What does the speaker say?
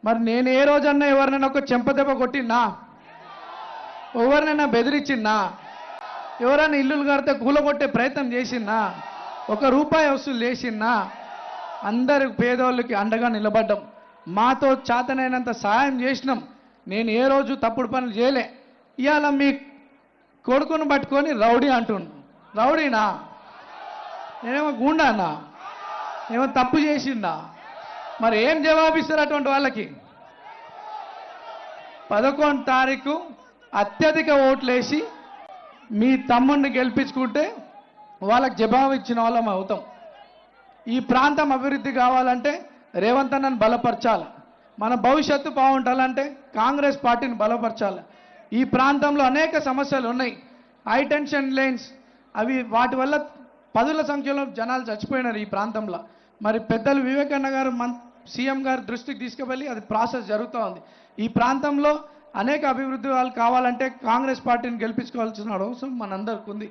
మరి నేను ఏ రోజన్నా ఎవరినైనా ఒక చెంపదెబ్బ కొట్టినా, ఎవరినైనా బెదిరించినా, ఎవరైనా ఇల్లులు కడితే కూలగొట్టే ప్రయత్నం చేసినా, ఒక రూపాయి వసూలు చేసినా, అందరు పేదోళ్ళకి అండగా నిలబడ్డాం. మాతో చేతనైనంత సహాయం చేసినాం. నేను ఏ రోజు తప్పుడు పనులు చేయలే. ఇవాళ మీ కొడుకును పట్టుకొని రౌడీ అంటుండు. రౌడీనా? నేనేమో గూండానా? ఏమో తప్పు చేసిందా? మరి ఏం జవాబిస్తారు అటువంటి వాళ్ళకి? 11 తారీఖు అత్యధిక ఓట్లేసి మీ తమ్ముడిని గెలిపించుకుంటే వాళ్ళకి జవాబు ఇచ్చిన వాళ్ళం అవుతాం. ఈ ప్రాంతం అభివృద్ధి కావాలంటే రేవంత్ అన్నను బలపరచాలి. మన భవిష్యత్తు బాగుండాలంటే కాంగ్రెస్ పార్టీని బలపరచాలి. ఈ ప్రాంతంలో అనేక సమస్యలు ఉన్నాయి. హై టెన్షన్ లైన్స్ అవి వాటి వల్ల పదుల సంఖ్యలో జనాలు చచ్చిపోయినారు ఈ ప్రాంతంలో. మరి పెద్దలు వివేకన్న గారు సీఎం గారి దృష్టికి తీసుకువెళ్ళి అది ప్రాసెస్ జరుగుతూ ఉంది. ఈ ప్రాంతంలో అనేక అభివృద్ధి వాళ్ళు కావాలంటే కాంగ్రెస్ పార్టీని గెలిపించుకోవాల్సిన అవసరం మనందరికీ ఉంది.